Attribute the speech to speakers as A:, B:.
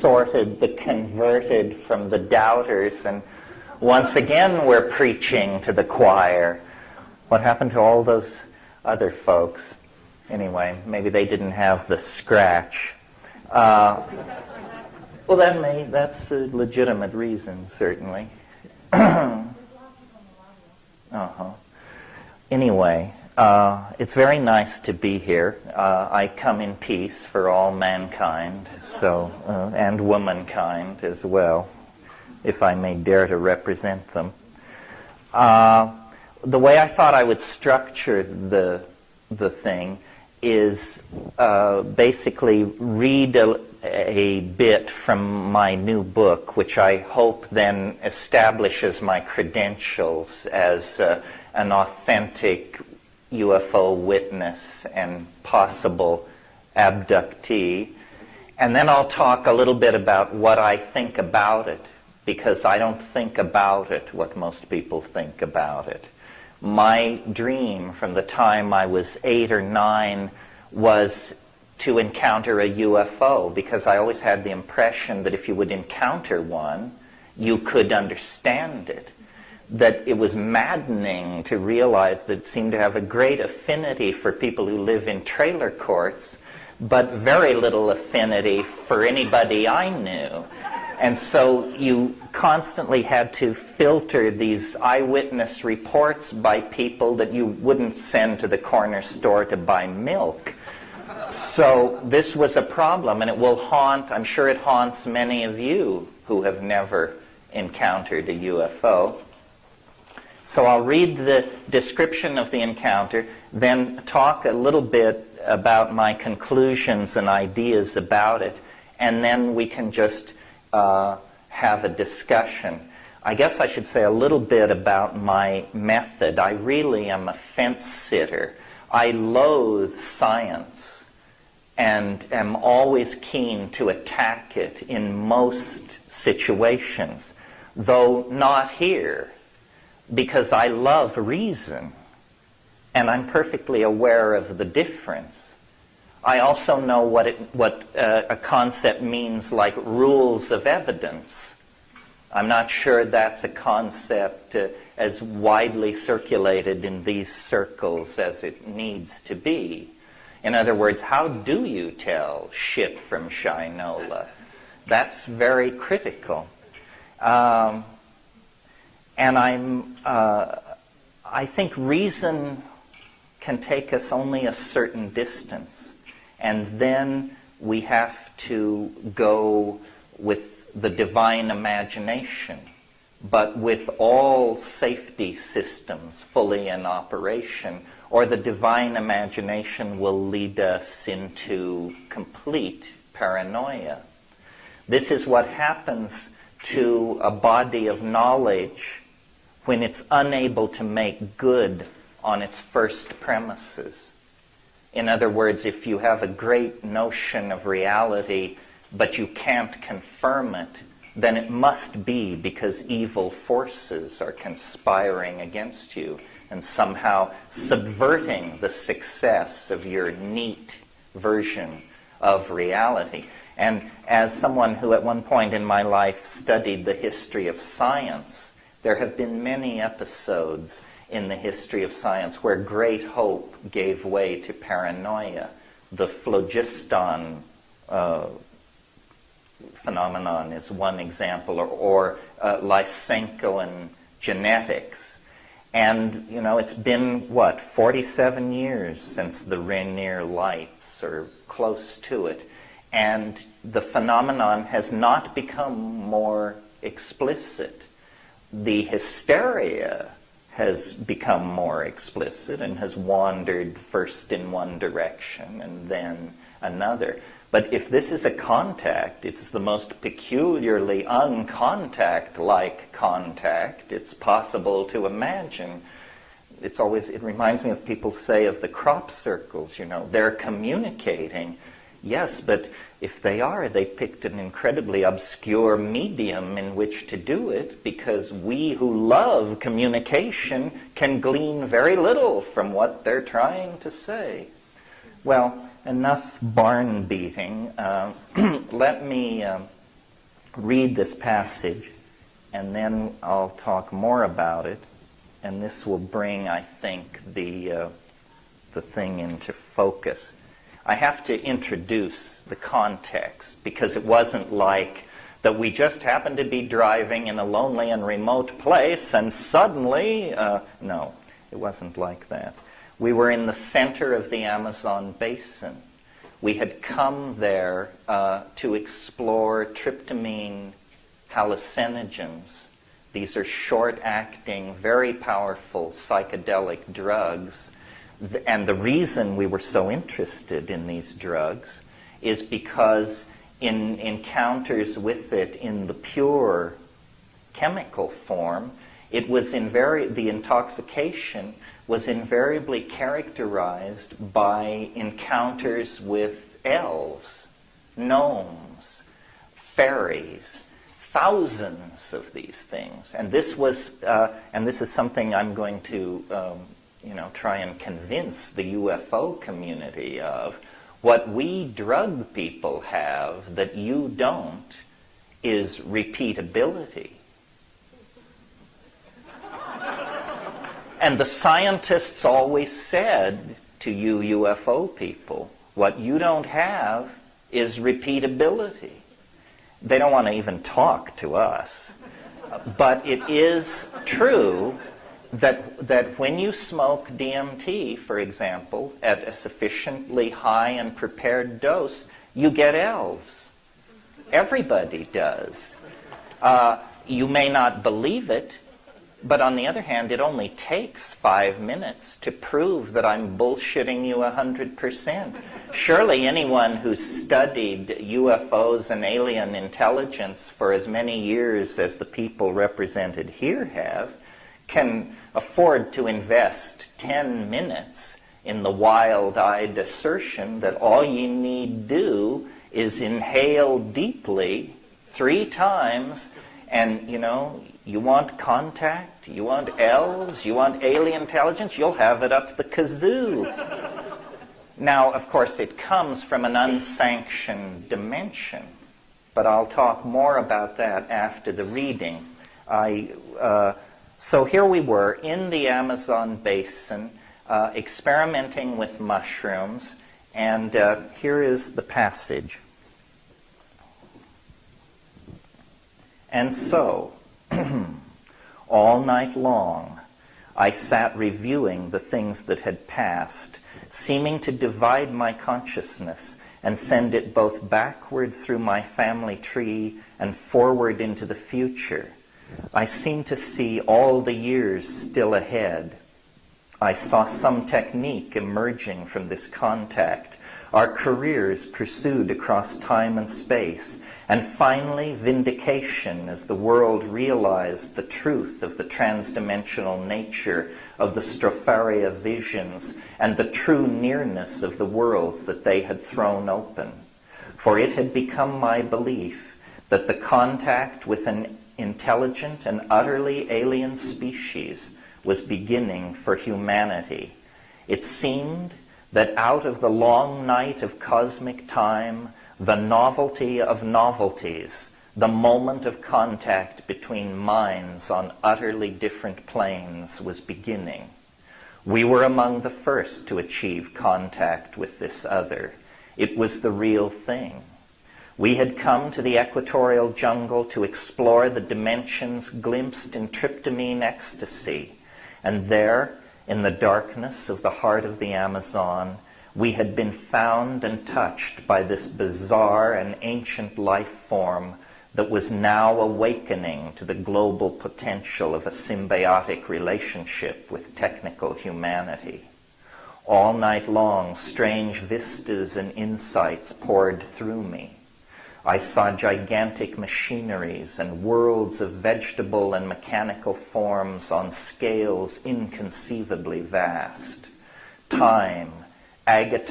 A: sorted the converted from the doubters, and once again we're preaching to the choir. What happened to all those other folks? Anyway, maybe they didn't have the scratch. Well, that's a legitimate reason, certainly. Anyway, it's very nice to be here. I come in peace for all mankind, and womankind as well, if I may dare to represent them. The way I thought I would structure the thing is basically read a bit from my new book, which I hope then establishes my credentials as an authentic UFO witness and possible abductee. And then I'll talk a little bit about what I think about it, because I don't think about it what most people think about it. My dream from the time I was 8 or 9 was to encounter a UFO, because I always had the impression that if you would encounter one, you could understand it. That it was maddening to realize that it seemed to have a great affinity for people who live in trailer courts, but very little affinity for anybody I knew. And so you constantly had to filter these eyewitness reports by people that you wouldn't send to the corner store to buy milk. So this was a problem, and it will haunt, I'm sure it haunts many of you who have never encountered a UFO. So I'll read the description of the encounter, then talk a little bit about my conclusions and ideas about it, and then we can just have a discussion. I guess I should say a little bit about my method. I really am a fence sitter. I loathe science and am always keen to attack it in most situations, though not here, because I love reason and I'm perfectly aware of the difference. I also know what a concept means like rules of evidence. I'm not sure that's a concept as widely circulated in these circles as it needs to be. In other words, how do you tell shit from shinola? That's very critical. And I think reason can take us only a certain distance. And then we have to go with the divine imagination, but with all safety systems fully in operation, or the divine imagination will lead us into complete paranoia. This is what happens to a body of knowledge when it's unable to make good on its first premises. In other words, if you have a great notion of reality, but you can't confirm it, then it must be because evil forces are conspiring against you and somehow subverting the success of your neat version of reality. And as someone who at one point in my life studied the history of science, there have been many episodes in the history of science where great hope gave way to paranoia. The phlogiston phenomenon is one example, or Lysenko and genetics. And, it's been, 47 years since the Rainier Lights, or close to it. And the phenomenon has not become more explicit. The hysteria has become more explicit and has wandered first in one direction and then another. But if this is a contact, it's the most peculiarly uncontact-like contact it's possible to imagine. It reminds me of people say of the crop circles, they're communicating. Yes, but if they picked an incredibly obscure medium in which to do it, because we who love communication can glean very little from what they're trying to say. Well, enough barn beating. Let me read this passage, and then I'll talk more about it, and this will bring, I think, the thing into focus. I have to introduce the context, because it wasn't like that we just happened to be driving in a lonely and remote place and suddenly, no, it wasn't like that. We were in the center of the Amazon basin. We had come there to explore tryptamine hallucinogens. These are short-acting, very powerful psychedelic drugs. And the reason we were so interested in these drugs is because in encounters with it in the pure chemical form, it was the intoxication was invariably characterized by encounters with elves, gnomes, fairies, thousands of these things. And this was, and this is something I'm going to, try and convince the UFO community of. What we drug people have that you don't is repeatability. And the scientists always said to you UFO people, what you don't have is repeatability. They don't want to even talk to us. But it is true that when you smoke DMT, for example, at a sufficiently high and prepared dose, you get elves. Everybody does. You may not believe it, but on the other hand, it only takes 5 minutes to prove that I'm bullshitting you 100%. Surely anyone who's studied UFOs and alien intelligence for as many years as the people represented here have can afford to invest 10 minutes in the wild-eyed assertion that all you need do is inhale deeply 3 times, and, you want contact, you want elves, you want alien intelligence, you'll have it up the kazoo. Now, of course, it comes from an unsanctioned dimension, but I'll talk more about that after the reading. So here we were in the Amazon basin, experimenting with mushrooms, and here is the passage. And so, all night long, I sat reviewing the things that had passed, seeming to divide my consciousness and send it both backward through my family tree and forward into the future. I seemed to see all the years still ahead. I saw some technique emerging from this contact, our careers pursued across time and space, and finally vindication as the world realized the truth of the transdimensional nature of the Stropharia visions and the true nearness of the worlds that they had thrown open. For it had become my belief that the contact with an intelligent and utterly alien species was beginning for humanity. It seemed that out of the long night of cosmic time, the novelty of novelties, the moment of contact between minds on utterly different planes was beginning. We were among the first to achieve contact with this other. It was the real thing. We had come to the equatorial jungle to explore the dimensions glimpsed in tryptamine ecstasy, and there, in the darkness of the heart of the Amazon, we had been found and touched by this bizarre and ancient life form that was now awakening to the global potential of a symbiotic relationship with technical humanity. All night long, strange vistas and insights poured through me. I saw gigantic machineries and worlds of vegetable and mechanical forms on scales inconceivably vast. Time, agatized